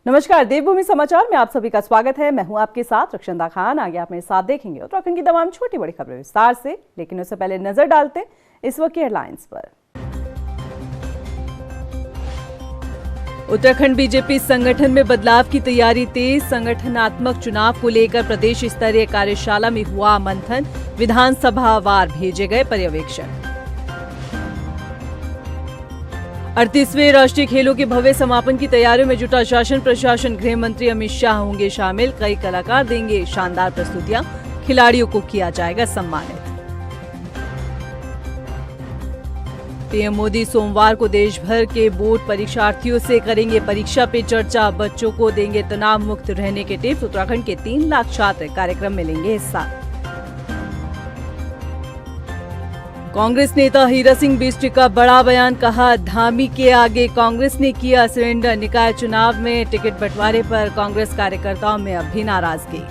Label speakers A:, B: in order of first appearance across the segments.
A: नमस्कार, देवभूमि समाचार में आप सभी का स्वागत है। मैं हूं आपके साथ रक्षंदा खान। आगे आप मेरे साथ देखेंगे उत्तराखंड की तमाम छोटी बड़ी खबरें विस्तार से, लेकिन उससे पहले नजर डालते इस वक्त की हेडलाइंस पर। उत्तराखंड बीजेपी संगठन में बदलाव की तैयारी तेज। संगठनात्मक चुनाव को लेकर प्रदेश स्तरीय कार्यशाला में हुआ मंथन। विधानसभा वार भेजे गए पर्यवेक्षक। 38वें राष्ट्रीय खेलों के भव्य समापन की तैयारियों में जुटा शासन प्रशासन। गृह मंत्री अमित शाह होंगे शामिल। कई कलाकार देंगे शानदार प्रस्तुतियां। खिलाड़ियों को किया जाएगा सम्मानित। पीएम मोदी सोमवार को देश भर के बोर्ड परीक्षार्थियों से करेंगे परीक्षा पे चर्चा। बच्चों को देंगे तनाव मुक्त रहने के टिप्स। उत्तराखंड के 3 लाख छात्र कार्यक्रम में लेंगे हिस्सा। कांग्रेस नेता हीरा सिंह बिष्ट का बड़ा बयान। कहा, धामी के आगे कांग्रेस ने किया सरेंडर। निकाय चुनाव में टिकट बंटवारे पर कांग्रेस कार्यकर्ताओं में अब भी नाराजगी।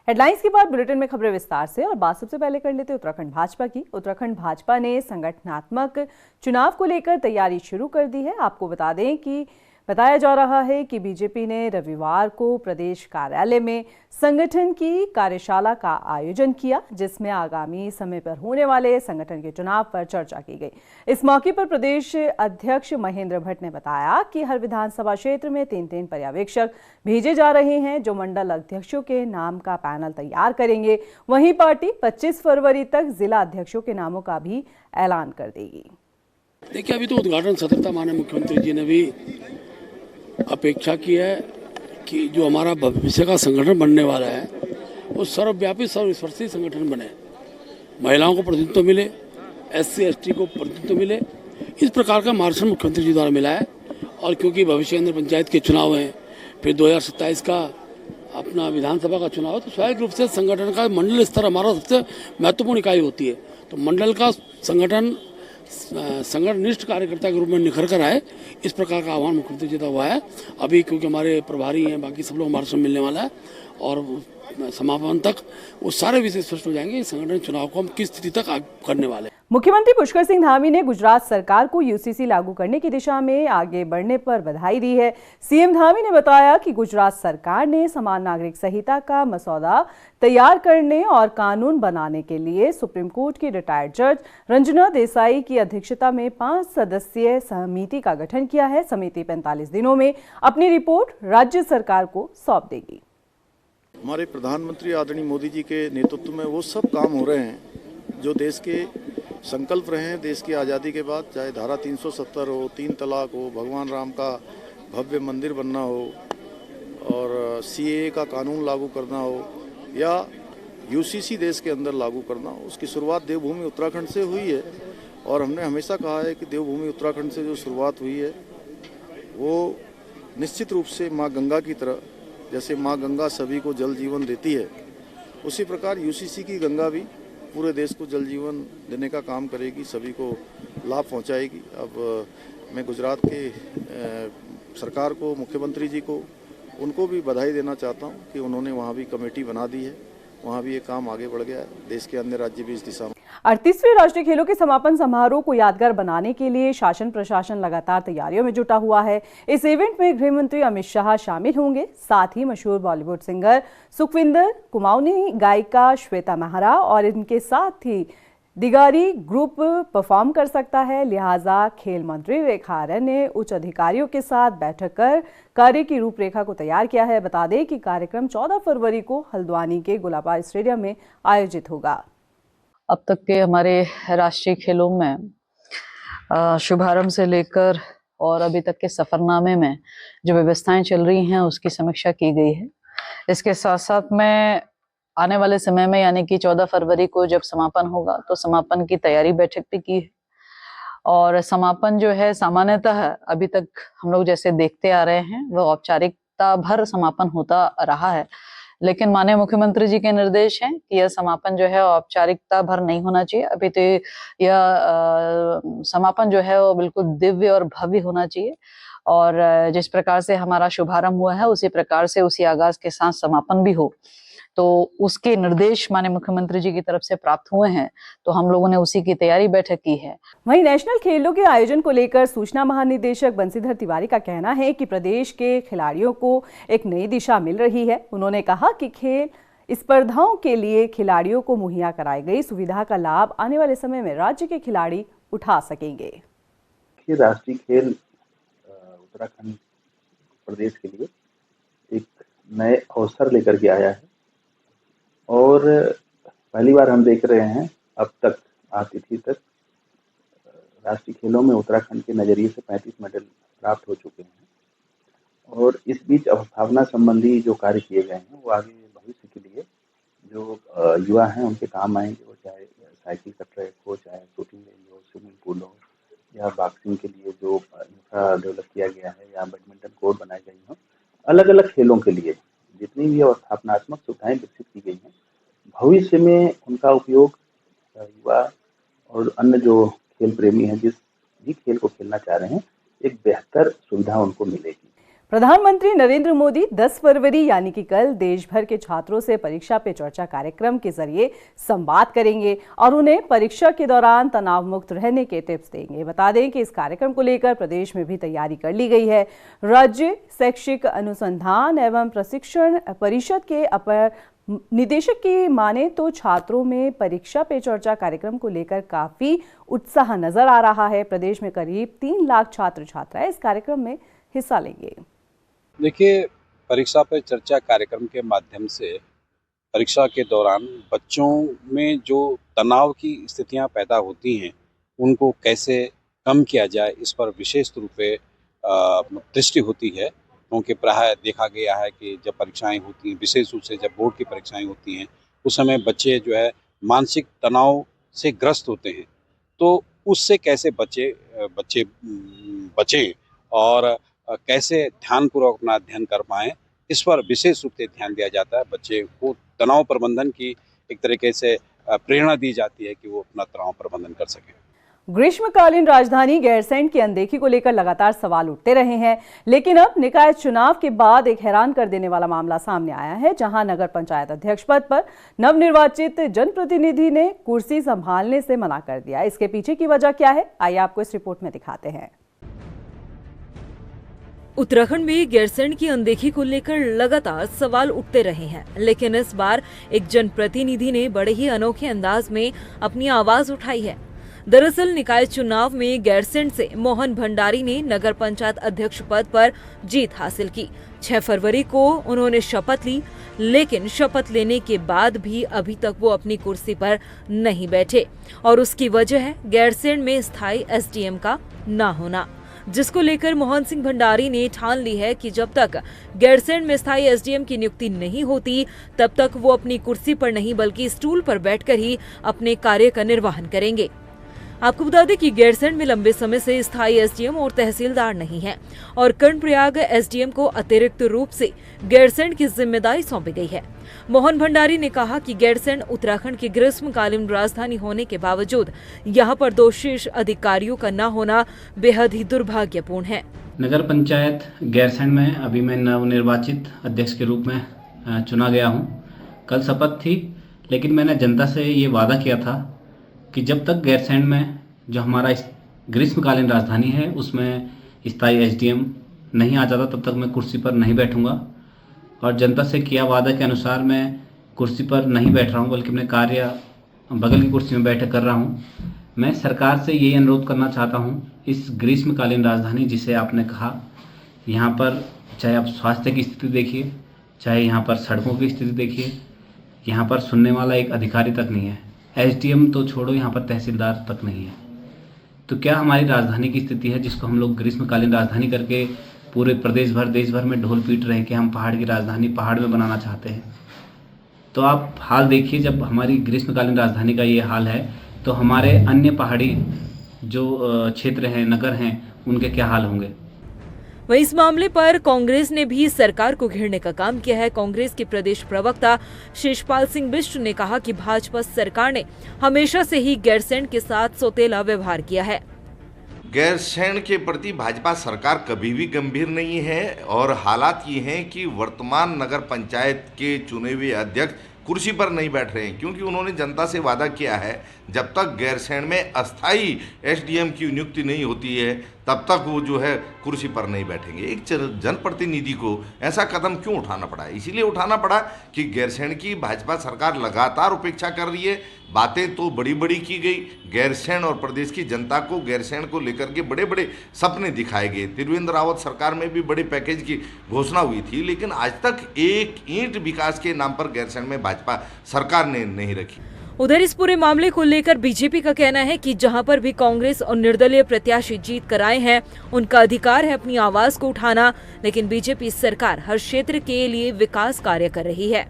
A: हेडलाइंस के बाद बुलेटिन में खबरें विस्तार से। और बात सबसे पहले कर लेते उत्तराखंड भाजपा की। उत्तराखंड भाजपा ने संगठनात्मक चुनाव को लेकर तैयारी शुरू कर दी है। आपको बता दें कि बताया जा रहा है कि बीजेपी ने रविवार को प्रदेश कार्यालय में संगठन की कार्यशाला का आयोजन किया, जिसमें आगामी समय पर होने वाले संगठन के चुनाव पर चर्चा की गई। इस मौके पर प्रदेश अध्यक्ष महेंद्र भट्ट ने बताया कि हर विधानसभा क्षेत्र में 3-3 पर्यवेक्षक भेजे जा रहे हैं, जो मंडल अध्यक्षों के नाम का पैनल तैयार करेंगे। वहीं पार्टी 25 फरवरी तक जिला अध्यक्षों के नामों का भी ऐलान कर देगी।
B: देखिए, अभी तो उद्घाटन सत्र था। माननीय मुख्यमंत्री जी ने भी अपेक्षा की है कि जो हमारा भविष्य का संगठन बनने वाला है वो सर्वव्यापी सर्वस्पर्शी संगठन बने। महिलाओं को प्रतिनिधित्व मिले, SC ST को प्रतिनिधित्व मिले। इस प्रकार का मार्गदर्शन मुख्यमंत्री जी द्वारा मिला है। और क्योंकि भविष्य के अंदर पंचायत के चुनाव हैं, फिर 2027 का अपना विधानसभा का चुनाव है, तो स्वाभाविक रूप से संगठन का मंडल स्तर हमारा सबसे महत्वपूर्ण इकाई होती है। तो मंडल का संगठन संगठनिष्ठ कार्यकर्ता के रूप में निखर कर आए, इस प्रकार का आह्वान मुख्यमंत्री जी का हुआ है। अभी क्योंकि हमारे प्रभारी हैं, बाकी सब लोग हमारे से मिलने वाला है और समापन तक वो सारे विषय स्पष्ट हो जाएंगे। संगठन चुनाव को हम किस स्थिति तक करने वाले हैं।
A: मुख्यमंत्री पुष्कर सिंह धामी ने गुजरात सरकार को UCC लागू करने की दिशा में आगे बढ़ने पर बधाई दी है। सीएम धामी ने बताया कि गुजरात सरकार ने समान नागरिक संहिता का मसौदा तैयार करने और कानून बनाने के लिए सुप्रीम कोर्ट की रिटायर्ड जज रंजना देसाई की अध्यक्षता में 5 सदस्यीय समिति का गठन किया है। समिति 45 दिनों में अपनी रिपोर्ट राज्य सरकार को सौंप देगी।
C: हमारे प्रधानमंत्री आदरणीय मोदी जी के नेतृत्व में वो सब काम हो रहे हैं जो देश के संकल्प रहे हैं। देश की आज़ादी के बाद, चाहे धारा 370 हो, 3 तलाक हो, भगवान राम का भव्य मंदिर बनना हो, और CAA का कानून लागू करना हो, या UCC देश के अंदर लागू करना हो, उसकी शुरुआत देवभूमि उत्तराखंड से हुई है। और हमने हमेशा कहा है कि देवभूमि उत्तराखंड से जो शुरुआत हुई है वो निश्चित रूप से माँ गंगा की तरह, जैसे माँ गंगा सभी को जल जीवन देती है, उसी प्रकार UCC की गंगा भी पूरे देश को जल जीवन देने का काम करेगी, सभी को लाभ पहुंचाएगी। अब मैं गुजरात के सरकार को, मुख्यमंत्री जी को, उनको भी बधाई देना चाहता हूं कि उन्होंने वहां भी कमेटी बना दी है, वहां भी ये काम आगे बढ़ गया है। देश के अन्य राज्य भी इस दिशा में
A: 38वें राष्ट्रीय खेलों के समापन समारोह को यादगार बनाने के लिए शासन प्रशासन लगातार तैयारियों में जुटा हुआ है। इस इवेंट में गृह मंत्री अमित शाह शामिल होंगे। साथ ही मशहूर बॉलीवुड सिंगर सुखविंदर कुमाऊनी, गायिका श्वेता मेहरा और इनके साथ ही दिगारी ग्रुप परफॉर्म कर सकता है। लिहाजा खेल मंत्री रेखा आर्य ने उच्च अधिकारियों के साथ बैठक कर कार्य की रूपरेखा को तैयार किया है। बता दें कि कार्यक्रम 14 फरवरी को हल्द्वानी के गुलाबा स्टेडियम में आयोजित होगा।
D: अब तक के हमारे राष्ट्रीय खेलों में शुभारंभ से लेकर और अभी तक के सफरनामे में जो व्यवस्थाएं चल रही हैं उसकी समीक्षा की गई है। इसके साथ साथ में आने वाले समय में, यानी कि 14 फरवरी को जब समापन होगा, तो समापन की तैयारी बैठक भी की है। और समापन जो है सामान्यतः अभी तक हम लोग जैसे देखते आ रहे हैं वह औपचारिकता भर समापन होता रहा है, लेकिन माननीय मुख्यमंत्री जी के निर्देश हैं कि यह समापन जो है औपचारिकता भर नहीं होना चाहिए। अभी तो यह समापन जो है वो बिल्कुल दिव्य और भव्य होना चाहिए। और जिस प्रकार से हमारा शुभारंभ हुआ है उसी प्रकार से उसी आगाज के साथ समापन भी हो। तो उसके निर्देश माननीय मुख्यमंत्री जी की तरफ से प्राप्त हुए हैं, तो हम लोगों ने उसी की तैयारी बैठक की है।
A: वहीं नेशनल खेलों के आयोजन को लेकर सूचना महानिदेशक बंसीधर तिवारी का कहना है कि प्रदेश के खिलाड़ियों को एक नई दिशा मिल रही है। उन्होंने कहा कि खेल स्पर्धाओं के लिए खिलाड़ियों को मुहैया कराई गई सुविधा का लाभ आने वाले समय में राज्य के खिलाड़ी उठा सकेंगे।
E: राष्ट्रीय खेल उत्तराखंड प्रदेश के लिए एक नए अवसर लेकर के आया है और पहली बार हम देख रहे हैं अब तक आतिथ्य तक राष्ट्रीय खेलों में उत्तराखंड के नज़रिए से 35 मेडल प्राप्त हो चुके हैं और इस बीच अवस्थापना संबंधी जो कार्य किए गए हैं वो आगे भविष्य के लिए जो युवा हैं उनके काम आएंगे। वो चाहे साइकिल का ट्रैक हो, चाहे शूटिंग रेंज हो, स्विमिंग पूल हो या बॉक्सिंग के लिए जो इंफ्रा डेवलप किया गया है या बैडमिंटन कोर्ट बनाए गए हों, अलग अलग खेलों के लिए जितनी भी अवस्थापनात्मक सुविधाएं विकसित की गई हैं, भविष्य में उनका उपयोग युवा और अन्य जो खेल प्रेमी हैं जिस भी खेल को खेलना चाह रहे हैं, एक बेहतर सुविधा उनको मिलेगी।
A: प्रधानमंत्री नरेंद्र मोदी 10 फरवरी यानी कि कल देश भर के छात्रों से परीक्षा पे चर्चा कार्यक्रम के जरिए संवाद करेंगे और उन्हें परीक्षा के दौरान तनाव मुक्त रहने के टिप्स देंगे। बता दें कि इस कार्यक्रम को लेकर प्रदेश में भी तैयारी कर ली गई है। राज्य शैक्षिक अनुसंधान एवं प्रशिक्षण परिषद के अपर निदेशक की माने तो छात्रों में परीक्षा पे चर्चा कार्यक्रम को लेकर काफी उत्साह नजर आ रहा है। प्रदेश में करीब 3 लाख छात्र छात्राएं इस कार्यक्रम में हिस्सा लेंगे।
F: देखिए, परीक्षा पे चर्चा कार्यक्रम के माध्यम से परीक्षा के दौरान बच्चों में जो तनाव की स्थितियां पैदा होती हैं उनको कैसे कम किया जाए, इस पर विशेष रूप से दृष्टि होती है। क्योंकि प्रायः देखा गया है कि जब परीक्षाएं होती हैं, विशेष रूप से जब बोर्ड की परीक्षाएं होती हैं, उस समय बच्चे जो है मानसिक तनाव से ग्रस्त होते हैं। तो उससे कैसे बचें और कैसे ध्यानपूर्वक अपना अध्ययन कर पाएँ, इस पर विशेष रूप से ध्यान दिया जाता है। बच्चे को तनाव प्रबंधन की एक तरीके से प्रेरणा दी जाती है कि वो अपना तनाव प्रबंधन कर सकें।
A: ग्रीष्मकालीन राजधानी गैरसैंण की अनदेखी को लेकर लगातार सवाल उठते रहे हैं, लेकिन अब निकाय चुनाव के बाद एक हैरान कर देने वाला मामला सामने आया है, जहां नगर पंचायत अध्यक्ष पद पर नवनिर्वाचित जनप्रतिनिधि ने कुर्सी संभालने से मना कर दिया। इसके पीछे की वजह क्या है, आइए आपको इस रिपोर्ट में दिखाते हैं।
G: उत्तराखंड में गैरसैंण की अनदेखी को लेकर लगातार सवाल उठते रहे हैं, लेकिन इस बार एक जनप्रतिनिधि ने बड़े ही अनोखे अंदाज में अपनी आवाज उठाई है। दरअसल निकाय चुनाव में गैरसैंण से मोहन भंडारी ने नगर पंचायत अध्यक्ष पद पर जीत हासिल की। 6 फरवरी को उन्होंने शपथ ली, लेकिन शपथ लेने के बाद भी अभी तक वो अपनी कुर्सी पर नहीं बैठे और उसकी वजह है गैरसैंण में स्थायी एसडीएम का ना होना, जिसको लेकर मोहन सिंह भंडारी ने ठान ली है कि जब तक गैरसैंण में स्थायी एसडीएम की नियुक्ति नहीं होती तब तक वो अपनी कुर्सी पर नहीं बल्कि स्टूल पर बैठकर ही अपने कार्य का निर्वहन करेंगे। आपको बता दें कि गैरसैंण में लंबे समय से स्थायी एसडीएम और तहसीलदार नहीं है और कर्णप्रयाग एसडीएम को अतिरिक्त रूप से गैरसैंण की जिम्मेदारी सौंपी गई है। मोहन भंडारी ने कहा कि गैरसैंण उत्तराखंड की ग्रीष्मकालीन राजधानी होने के बावजूद यहाँ पर 2 शीर्ष अधिकारियों का न होना बेहद ही दुर्भाग्यपूर्ण है।
H: नगर पंचायत गैरसैंण में अभी मैं नवनिर्वाचित अध्यक्ष के रूप में चुना गया हूँ। कल शपथ थी, लेकिन मैंने जनता से ये वादा किया था कि जब तक गैरसैंण में जो हमारा ग्रीष्मकालीन राजधानी है उसमें स्थायी एसडीएम नहीं आ जाता तब तक मैं कुर्सी पर नहीं बैठूंगा। और जनता से किया वादा के अनुसार मैं कुर्सी पर नहीं बैठ रहा हूं, बल्कि अपने कार्य बगल की कुर्सी में बैठ कर रहा हूं। मैं सरकार से यही अनुरोध करना चाहता हूं, इस ग्रीष्मकालीन राजधानी जिसे आपने कहा, यहाँ पर चाहे आप स्वास्थ्य की स्थिति देखिए, चाहे यहाँ पर सड़कों की स्थिति देखिए, यहाँ पर सुनने वाला एक अधिकारी तक नहीं है। एसडीएम तो छोड़ो, यहाँ पर तहसीलदार तक नहीं है। तो क्या हमारी राजधानी की स्थिति है जिसको हम लोग ग्रीष्मकालीन राजधानी करके पूरे प्रदेश भर देश भर में ढोल पीट रहे हैं कि हम पहाड़ की राजधानी पहाड़ में बनाना चाहते हैं। तो आप हाल देखिए, जब हमारी ग्रीष्मकालीन राजधानी का ये हाल है तो हमारे अन्य पहाड़ी जो क्षेत्र हैं, नगर हैं, उनके क्या हाल होंगे।
G: वहीं इस मामले पर कांग्रेस ने भी सरकार को घेरने का काम किया है। कांग्रेस के प्रदेश प्रवक्ता शेषपाल सिंह बिष्ट ने कहा कि भाजपा सरकार ने हमेशा से ही गैरसैंण के साथ सौतेला व्यवहार किया है।
I: गैरसैंण के प्रति भाजपा सरकार कभी भी गंभीर नहीं है और हालात ये हैं कि वर्तमान नगर पंचायत के चुने हुए अध्यक्ष कुर्सी पर नहीं बैठ रहे हैं, क्योंकि उन्होंने जनता से वादा किया है जब तक गैरसैंण में अस्थाई एसडीएम की नियुक्ति नहीं होती है तब तक वो जो है कुर्सी पर नहीं बैठेंगे। एक जनप्रतिनिधि को ऐसा कदम क्यों उठाना पड़ा? इसीलिए उठाना पड़ा कि गैरसैंण की भाजपा सरकार लगातार उपेक्षा कर रही है। बातें तो बड़ी बड़ी की गई, गैरसैंण और प्रदेश की जनता को गैरसैंण को लेकर के बड़े बड़े सपने दिखाए गए। त्रिवेंद्र रावत सरकार में भी बड़े पैकेज की घोषणा हुई थी, लेकिन आज तक एक ईंट विकास के नाम पर गैरसैंण में भाजपा सरकार ने नहीं रखी।
G: उधर इस पूरे मामले को लेकर बीजेपी का कहना है कि जहां पर भी कांग्रेस और निर्दलीय प्रत्याशी जीत कर आए हैं, उनका अधिकार है अपनी आवाज को उठाना, लेकिन बीजेपी सरकार हर क्षेत्र के लिए विकास कार्य कर रही है।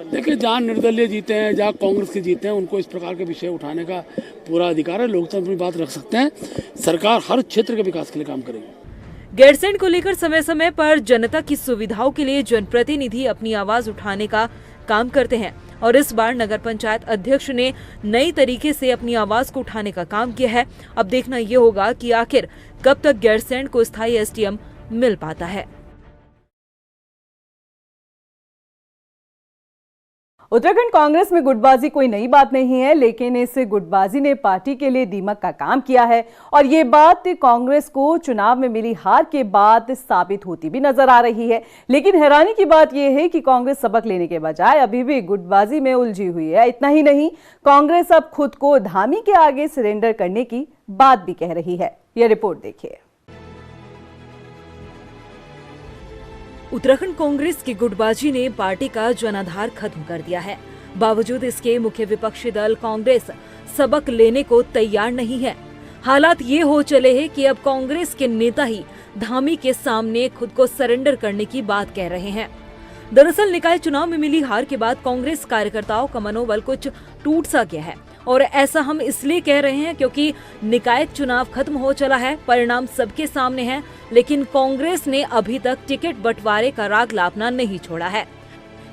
B: देखिए, जहाँ निर्दलीय जीते हैं, जहाँ कांग्रेस के जीते हैं, उनको इस प्रकार के विषय उठाने का पूरा अधिकार है। लोकतंत्र में बात रख सकते हैं। सरकार हर क्षेत्र के विकास के लिए काम करेगी।
G: गैरसैंण को लेकर समय समय पर जनता की सुविधाओं के लिए जनप्रतिनिधि अपनी आवाज उठाने का काम करते हैं और इस बार नगर पंचायत अध्यक्ष ने नई तरीके से अपनी आवाज को उठाने का काम किया है। अब देखना ये होगा कि आखिर कब तक गैरसैंण को स्थायी एसडीएम मिल पाता है।
A: उत्तराखंड कांग्रेस में गुटबाजी कोई नई बात नहीं है, लेकिन इस गुटबाजी ने पार्टी के लिए दीमक का काम किया है और ये बात कांग्रेस को चुनाव में मिली हार के बाद साबित होती भी नजर आ रही है। लेकिन हैरानी की बात यह है कि कांग्रेस सबक लेने के बजाय अभी भी गुटबाजी में उलझी हुई है। इतना ही नहीं, कांग्रेस अब खुद को धामी के आगे सरेंडर करने की बात भी कह रही है। यह रिपोर्ट देखिए।
G: उत्तराखंड कांग्रेस की गुटबाजी ने पार्टी का जनाधार खत्म कर दिया है। बावजूद इसके मुख्य विपक्षी दल कांग्रेस सबक लेने को तैयार नहीं है। हालात ये हो चले हैं कि अब कांग्रेस के नेता ही धामी के सामने खुद को सरेंडर करने की बात कह रहे हैं। दरअसल निकाय चुनाव में मिली हार के बाद कांग्रेस कार्यकर्ताओं का मनोबल कुछ टूट सा गया है और ऐसा हम इसलिए कह रहे हैं क्योंकि निकाय चुनाव खत्म हो चला है, परिणाम सबके सामने है, लेकिन कांग्रेस ने अभी तक टिकट बंटवारे का राग लापना नहीं छोड़ा है।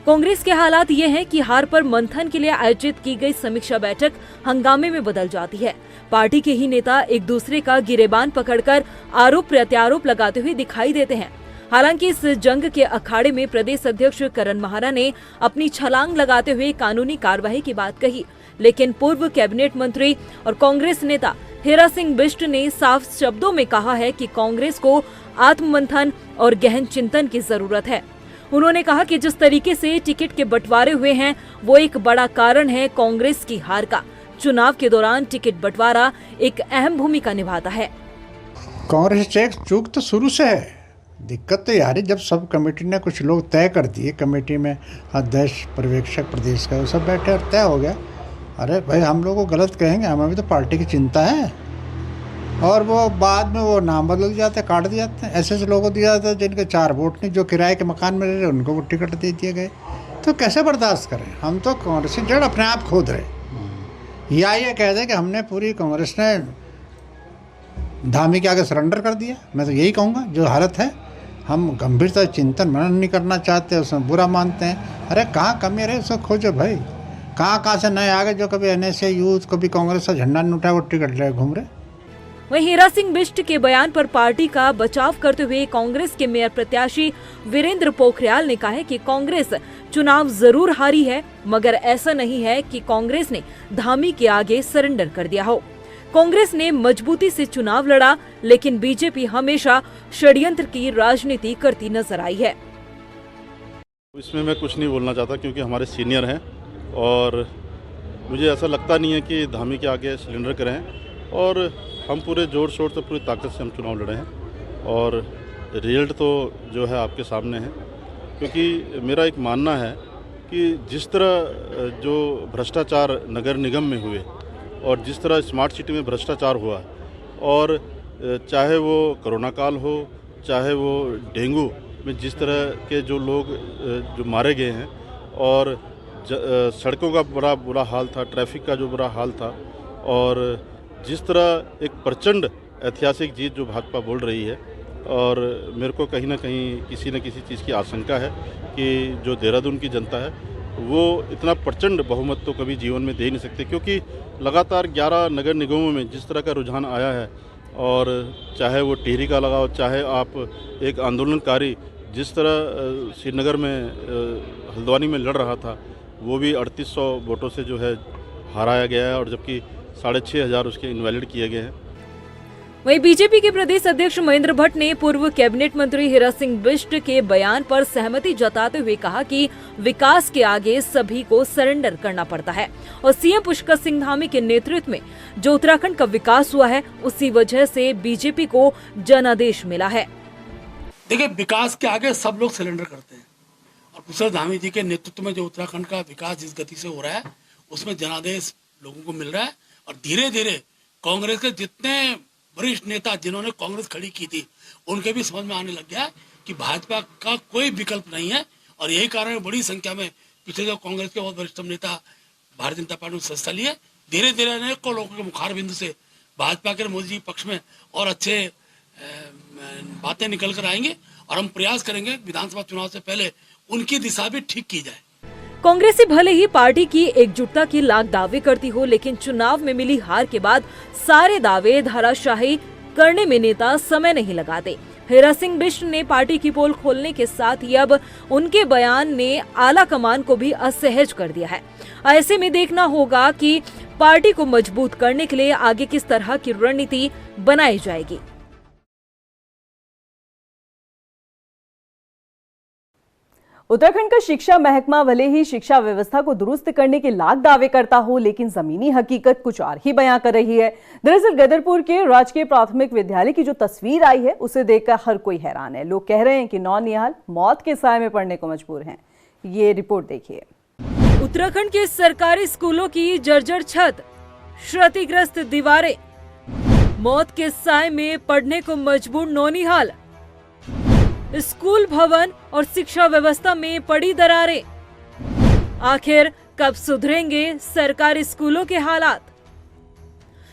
G: कांग्रेस के हालात ये हैं कि हार पर मंथन के लिए आयोजित की गई समीक्षा बैठक हंगामे में बदल जाती है। पार्टी के ही नेता एक दूसरे का गिरेबान पकड़कर आरोप प्रत्यारोप लगाते हुए दिखाई देते हैं। हालांकि इस जंग के अखाड़े में प्रदेश अध्यक्ष करण माहरा ने अपनी छलांग लगाते हुए कानूनी कार्रवाई की बात कही, लेकिन पूर्व कैबिनेट मंत्री और कांग्रेस नेता हेरा सिंह बिष्ट ने साफ शब्दों में कहा है कि कांग्रेस को आत्ममंथन और गहन चिंतन की जरूरत है। उन्होंने कहा कि जिस तरीके से टिकट के बंटवारे हुए हैं वो एक बड़ा कारण है कांग्रेस की हार का। चुनाव के दौरान टिकट बंटवारा एक अहम भूमिका निभाता है।
J: कांग्रेस चूक तो शुरू से है। दिक्कत तो यार जब सब कमेटी ने कुछ लोग तय कर दिए, कमेटी में अध्यक्ष पर्यवेक्षक प्रदेश का वो सब बैठे और तय हो गया। अरे भाई हम लोग को गलत कहेंगे, हमें भी तो पार्टी की चिंता है। और वो बाद में वो नाम बदल जाते, काट दिए जाते हैं। ऐसे लोगों को दिया जाता है जिनके 4 वोट नहीं, जो किराए के मकान में रह रहे उनको वो टिकट दे दिए गए। तो कैसे बर्दाश्त करें? हम तो कांग्रेस की जड़ अपने आप खोद रहे। या ये कह दे कि हमने पूरी कांग्रेस ने धामी के आगे सरेंडर कर दिया। मैं तो यही कहूँगा, जो हालत है हम गंभीरता चिंतन मनन नहीं करना चाहते, उसमें बुरा मानते हैं। अरे कहाँ कमी रहे उसको खोजो भाई। कहाँ से नए आ गए जो कभी एनएसए यूथ, कभी कांग्रेस का झंडा नहीं उठाया, वो टिकट ले घूम रहे।
G: वहीं हीरा सिंह बिष्ट के बयान पर पार्टी का बचाव करते हुए कांग्रेस के मेयर प्रत्याशी वीरेंद्र पोखरियाल ने कहा है कि कांग्रेस चुनाव जरूर हारी है, मगर ऐसा नहीं है कि कांग्रेस ने धामी के आगे सरेंडर कर दिया हो। कांग्रेस ने मजबूती से चुनाव लड़ा, लेकिन बीजेपी हमेशा षड्यंत्र की राजनीति करती नजर आई है।
K: इसमें मैं कुछ नहीं बोलना चाहता क्योंकि हमारे सीनियर हैं और मुझे ऐसा लगता नहीं है कि धामी के आगे सरेंडर करें और हम पूरे जोर शोर से पूरी ताकत से हम चुनाव लड़े हैं और रिजल्ट तो जो है आपके सामने है। क्योंकि मेरा एक मानना है कि जिस तरह जो भ्रष्टाचार नगर निगम में हुए और जिस तरह स्मार्ट सिटी में भ्रष्टाचार हुआ और चाहे वो कोरोना काल हो, चाहे वो डेंगू में जिस तरह के जो लोग जो मारे गए हैं और सड़कों का बड़ा बुरा हाल था, ट्रैफिक का जो बुरा हाल था और जिस तरह एक प्रचंड ऐतिहासिक जीत जो भाजपा बोल रही है और मेरे को कहीं ना कहीं किसी न किसी चीज़ की आशंका है कि जो देहरादून की जनता है वो इतना प्रचंड बहुमत तो कभी जीवन में दे नहीं सकते। क्योंकि लगातार 11 नगर निगमों में जिस तरह का रुझान आया है और चाहे वो टिहरी का लगाओ, चाहे आप एक आंदोलनकारी जिस तरह श्रीनगर में हल्द्वानी में लड़ रहा था, वो भी 3800 वोटों से जो है हराया गया है, और जबकि 6500 उसके इनवैलिड किए गए हैं।
G: वहीं बीजेपी के प्रदेश अध्यक्ष महेंद्र भट्ट ने पूर्व कैबिनेट मंत्री हीरा सिंह बिष्ट के बयान पर सहमति जताते हुए कहा कि विकास के आगे सभी को सरेंडर करना पड़ता है और सीएम पुष्कर सिंह धामी के नेतृत्व में जो उत्तराखंड का विकास हुआ है, उसी वजह से बीजेपी को जनादेश मिला है।
B: देखिए, विकास के आगे सब लोग सरेंडर करते हैं और पुष्कर धामी जी के नेतृत्व में जो उत्तराखंड का विकास जिस गति से हो रहा है, उसमें जनादेश लोगों को मिल रहा है। और धीरे धीरे कांग्रेस के जितने वरिष्ठ नेता जिन्होंने कांग्रेस खड़ी की थी, उनके भी समझ में आने लग गया है कि भाजपा का कोई विकल्प नहीं है। और यही कारण है बड़ी संख्या में पिछले जो कांग्रेस के बहुत वरिष्ठ नेता भारतीय जनता पार्टी में सदस्यता लिए। धीरे धीरे अनेकों लोगों के मुखार बिंदु से भाजपा के मोदी जी पक्ष में और अच्छे बातें निकल कर आएंगे और हम प्रयास करेंगे विधानसभा चुनाव से पहले उनकी दिशा भी ठीक की जाए।
G: कांग्रेस भले ही पार्टी की एकजुटता की लाख दावे करती हो, लेकिन चुनाव में मिली हार के बाद सारे दावे धराशायी करने में नेता समय नहीं लगाते। हीरा सिंह बिष्ट ने पार्टी की पोल खोलने के साथ ही अब उनके बयान ने आला कमान को भी असहज कर दिया है। ऐसे में देखना होगा कि पार्टी को मजबूत करने के लिए आगे किस तरह की रणनीति बनाई जाएगी।
A: उत्तराखंड का शिक्षा महकमा भले ही शिक्षा व्यवस्था को दुरुस्त करने के लाख दावे करता हो, लेकिन जमीनी हकीकत कुछ और ही बयां कर रही है। दरअसल गदरपुर के राजकीय प्राथमिक विद्यालय की जो तस्वीर आई है, उसे देखकर हर कोई हैरान है। लोग कह रहे हैं कि नौनिहाल मौत के साए में पढ़ने को मजबूर हैं। ये रिपोर्ट देखिए।
G: उत्तराखंड के सरकारी स्कूलों की जर्जर छत, क्षतिग्रस्त दीवारें, मौत के साए में पढ़ने को मजबूर नौनिहाल, स्कूल भवन और शिक्षा व्यवस्था में पड़ी दरारें। आखिर कब सुधरेंगे सरकारी स्कूलों के हालात?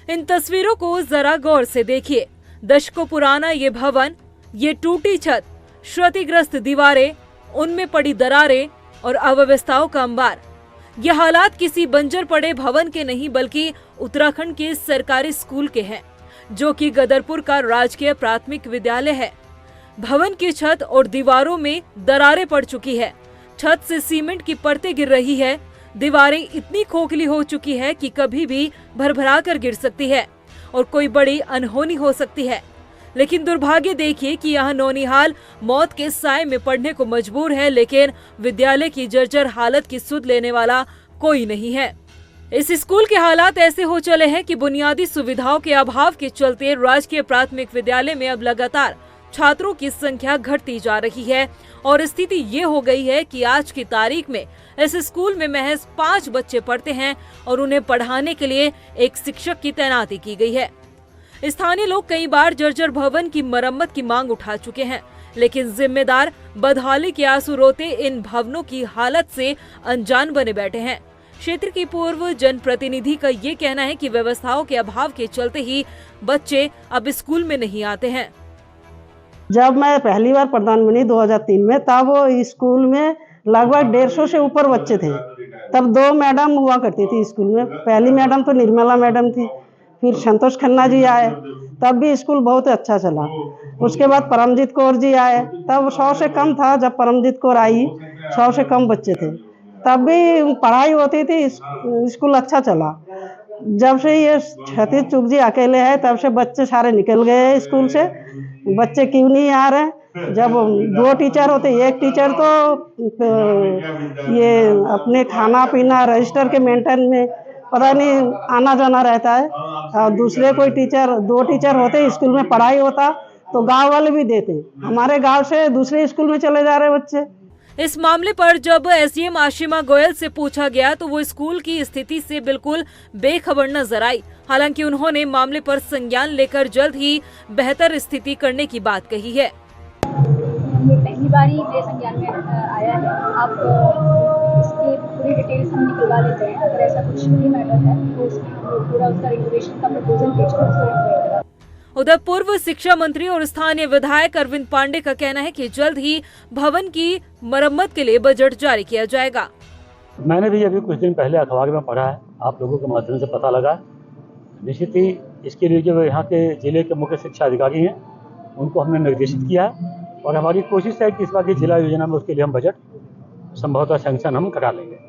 G: इन तस्वीरों को जरा गौर से देखिए। दशकों पुराना ये भवन, ये टूटी छत, क्षतिग्रस्त दीवारें, उनमें पड़ी दरारें और अव्यवस्थाओं का अंबार। ये हालात किसी बंजर पड़े भवन के नहीं, बल्कि उत्तराखंड के सरकारी स्कूल के हैं, जो कि गदरपुर का राजकीय प्राथमिक विद्यालय है। भवन की छत और दीवारों में दरारें पड़ चुकी है। छत से सीमेंट की परतें गिर रही है। दीवारें इतनी खोखली हो चुकी है कि कभी भी भरभरा कर गिर सकती है और कोई बड़ी अनहोनी हो सकती है। लेकिन दुर्भाग्य देखिए कि यहाँ नौनिहाल मौत के साए में पढ़ने को मजबूर है, लेकिन विद्यालय की जर्जर हालत की सुध लेने वाला कोई नहीं है। इस स्कूल के हालात ऐसे हो चले हैं कि बुनियादी सुविधाओं के अभाव के चलते राजकीय प्राथमिक विद्यालय में अब लगातार छात्रों की संख्या घटती जा रही है और स्थिति ये हो गई है कि आज की तारीख में इस स्कूल में महज 5 बच्चे पढ़ते हैं और उन्हें पढ़ाने के लिए एक शिक्षक की तैनाती की गई है। स्थानीय लोग कई बार जर्जर भवन की मरम्मत की मांग उठा चुके हैं, लेकिन जिम्मेदार बदहाली के आंसू रोते इन भवनों की हालत से अनजान बने बैठे हैं। क्षेत्र की पूर्व जनप्रतिनिधि का ये कहना है कि व्यवस्थाओं के अभाव के चलते ही बच्चे अब स्कूल में नहीं आते हैं।
L: जब मैं पहली बार प्रधान बनी 2003 में, तब वो स्कूल में लगभग 150 से ऊपर बच्चे थे। तब 2 मैडम हुआ करती थी स्कूल में। पहली मैडम तो निर्मला मैडम थी, फिर संतोष खन्ना जी आए, तब भी स्कूल बहुत अच्छा चला। उसके बाद परमजीत कौर जी आए, तब 100 से कम था। जब परमजीत कौर आई 100 से कम बच्चे थे, तब भी पढ़ाई होती थी, स्कूल अच्छा चला। जब से ये क्षति चुग जी अकेले है, तब से बच्चे सारे निकल गए स्कूल से। बच्चे क्यों नहीं आ रहे? जब 2 टीचर होते, एक टीचर तो ये अपने खाना पीना रजिस्टर के मेंटेन में पता नहीं आना जाना रहता है, और दूसरे कोई टीचर 2 टीचर होते, स्कूल में पढ़ाई होता तो गांव वाले भी देते। हमारे गांव से दूसरे स्कूल में चले जा रहे बच्चे।
G: इस मामले पर जब एसडीएम आशिमा गोयल से पूछा गया तो वो स्कूल की स्थिति से बिल्कुल बेखबर नजर आई। हालांकि उन्होंने मामले पर संज्ञान लेकर जल्द ही बेहतर स्थिति करने की बात कही है।
M: ये पहली बार ही मेरे संज्ञान में आया है। आप इसके पूरी डिटेल्स हम निकलवा लेते हैं। अगर ऐसा कुछ भी मैटर है तो उसमें पूरा उसका रेगुलेशन का प्रपोजल भेजकर
G: उधर पूर्व शिक्षा मंत्री और स्थानीय विधायक अरविंद पांडे का कहना है कि जल्द ही भवन की मरम्मत के लिए बजट जारी किया जाएगा।
N: मैंने भी अभी कुछ दिन पहले अखबार में पढ़ा है, आप लोगों के माध्यम से पता लगा। निश्चित ही इसके लिए जो यहाँ के जिले के मुख्य शिक्षा अधिकारी हैं उनको हमने निर्देशित किया है और हमारी कोशिश है कि इस बार की जिला योजना में उसके लिए हम बजट संभवतः सैंक्शन हम करा लेंगे।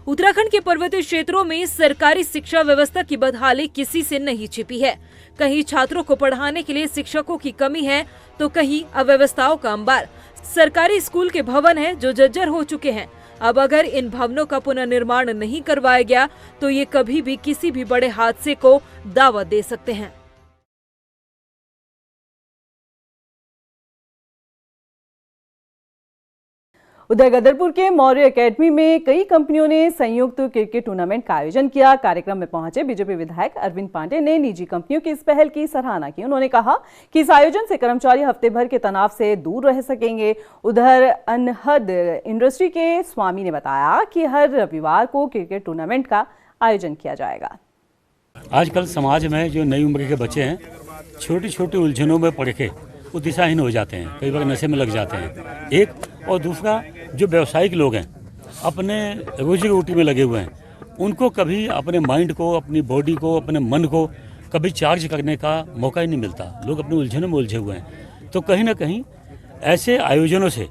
G: उत्तराखंड के पर्वतीय क्षेत्रों में सरकारी शिक्षा व्यवस्था की बदहाली किसी से नहीं छिपी है। कहीं छात्रों को पढ़ाने के लिए शिक्षकों की कमी है तो कहीं अव्यवस्थाओं का अंबार। सरकारी स्कूल के भवन हैं जो जर्जर हो चुके हैं। अब अगर इन भवनों का पुनर्निर्माण नहीं करवाया गया तो ये कभी भी किसी भी बड़े हादसे को दावत दे सकते हैं।
A: उधर गदरपुर के मौर्य एकेडमी में कई कंपनियों ने संयुक्त क्रिकेट टूर्नामेंट का आयोजन किया। कार्यक्रम में पहुंचे बीजेपी विधायक अरविंद पांडे ने निजी कंपनियों की इस पहल की सराहना की। उन्होंने कहा कि इस आयोजन से कर्मचारी हफ्ते भर के तनाव से दूर रह सकेंगे। उधर अनहद इंडस्ट्री के स्वामी ने बताया कि हर रविवार को क्रिकेट टूर्नामेंट का आयोजन किया जाएगा।
N: आजकल समाज में जो नई उम्र के बच्चे हैं छोटी छोटी उलझनों में पड़ के वो दिशाहीन हो जाते हैं, कई बार नशे में लग जाते हैं। एक और दूसरा जो व्यावसायिक लोग हैं अपने रोजी रोटी में लगे हुए हैं, उनको कभी अपने माइंड को, अपनी बॉडी को, अपने मन को कभी चार्ज करने का मौका ही नहीं मिलता। लोग अपने उलझनों में उलझे हुए हैं। तो कहीं ना कहीं ऐसे आयोजनों से,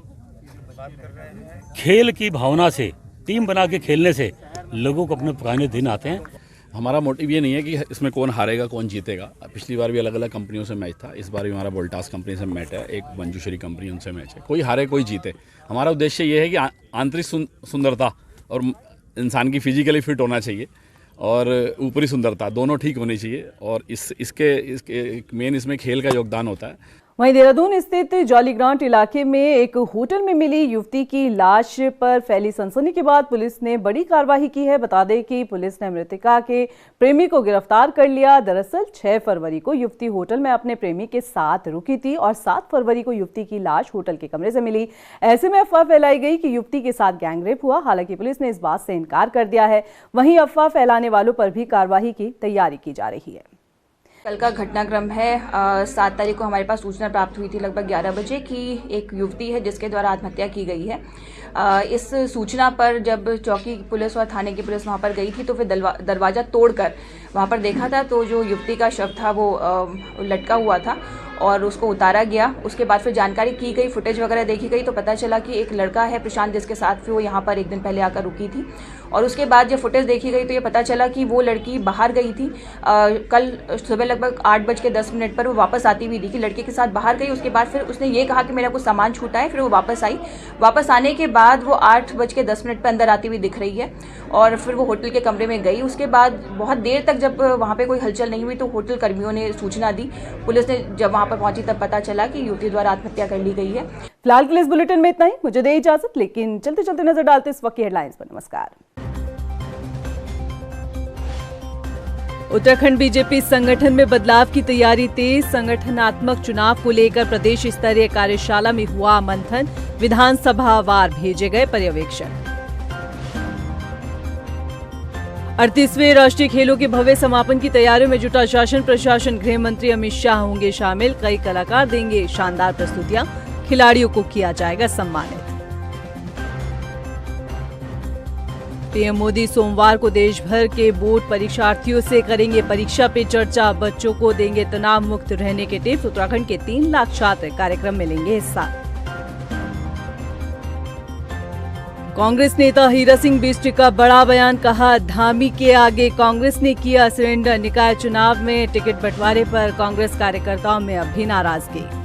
N: खेल की भावना से, टीम बना के खेलने से लोगों को अपने पुराने दिन आते हैं।
O: हमारा मोटिव ये नहीं है कि इसमें कौन हारेगा कौन जीतेगा। पिछली बार भी अलग अलग कंपनियों से मैच था, इस बार भी हमारा वोल्टास कंपनी से मैच है, एक मंजूश्री कंपनी उनसे मैच है। कोई हारे कोई जीते, हमारा उद्देश्य ये है कि आंतरिक सुंदरता और इंसान की फिजिकली फिट होना चाहिए और ऊपरी सुंदरता दोनों ठीक होनी चाहिए और इसके मेन इसमें खेल का योगदान होता है।
A: वहीं देहरादून स्थित जॉली ग्रांट इलाके में एक होटल में मिली युवती की लाश पर फैली सनसनी के बाद पुलिस ने बड़ी कार्रवाई की है। बता दें कि पुलिस ने मृतका के प्रेमी को गिरफ्तार कर लिया। दरअसल 6 फरवरी को युवती होटल में अपने प्रेमी के साथ रुकी थी और 7 फरवरी को युवती की लाश होटल के कमरे से मिली। ऐसे में अफवाह फैलाई गई कि युवती के साथ गैंगरेप हुआ। हालांकि पुलिस ने इस बात से इनकार कर दिया है। वहीं अफवाह फैलाने वालों पर भी कार्रवाई की तैयारी की जा रही है।
P: कल का घटनाक्रम है। 7 तारीख को हमारे पास सूचना प्राप्त हुई थी लगभग 11 बजे कि एक युवती है जिसके द्वारा आत्महत्या की गई है। इस सूचना पर जब चौकी पुलिस और थाने की पुलिस वहां पर गई थी तो फिर दरवाज़ा तोड़कर वहां पर देखा था तो जो युवती का शव था वो लटका हुआ था और उसको उतारा गया। उसके बाद फिर जानकारी की गई, फुटेज वगैरह देखी गई तो पता चला कि एक लड़का है प्रशांत जिसके साथ फिर वो यहाँ पर एक दिन पहले आकर रुकी थी और उसके बाद जब फुटेज देखी गई तो ये पता चला कि वो लड़की बाहर गई थी। कल सुबह लगभग 8:10 पर वो वापस आती हुई दिखी, लड़के के साथ बाहर गई। उसके बाद फिर उसने ये कहा कि मेरा कुछ सामान छूटा है, फिर वो वापस आई। वापस आने के बाद वो 8:10 पर अंदर आती हुई दिख रही है और फिर वो होटल के कमरे में गई। उसके बाद बहुत देर तक जब वहाँ पर कोई हलचल नहीं हुई तो होटल कर्मियों ने सूचना दी। पुलिस ने जब वहाँ पर पहुंची तब पता चला कि युवती द्वारा आत्महत्या कर ली गई है।
A: फिलहाल के लिए इस बुलेटिन में इतना ही। मुझे दे इजाजत, लेकिन चलते चलते नजर डालते इस वक्त की हेडलाइंस पर। नमस्कार। उत्तराखंड बीजेपी संगठन में बदलाव की तैयारी तेज। संगठनात्मक चुनाव को लेकर प्रदेश स्तरीय कार्यशाला में हुआ मंथन। विधानसभावार भेजे गए पर्यवेक्षक। 38वें राष्ट्रीय खेलों के भव्य समापन की तैयारियों में जुटा शासन प्रशासन। गृह मंत्री अमित शाह होंगे शामिल। कई कलाकार देंगे शानदार प्रस्तुतियां। खिलाड़ियों को किया जाएगा सम्मानित। पीएम मोदी सोमवार को देश भर के बोर्ड परीक्षार्थियों से करेंगे परीक्षा पे चर्चा। बच्चों को देंगे तनाव मुक्त रहने के टिप्स। उत्तराखंड के 3 लाख छात्र कार्यक्रम में लेंगे हिस्सा। कांग्रेस नेता हीरा सिंह बिष्ट का बड़ा बयान। कहा, धामी के आगे कांग्रेस ने किया सरेंडर। निकाय चुनाव में टिकट बंटवारे पर कांग्रेस कार्यकर्ताओं में अब भी नाराजगी।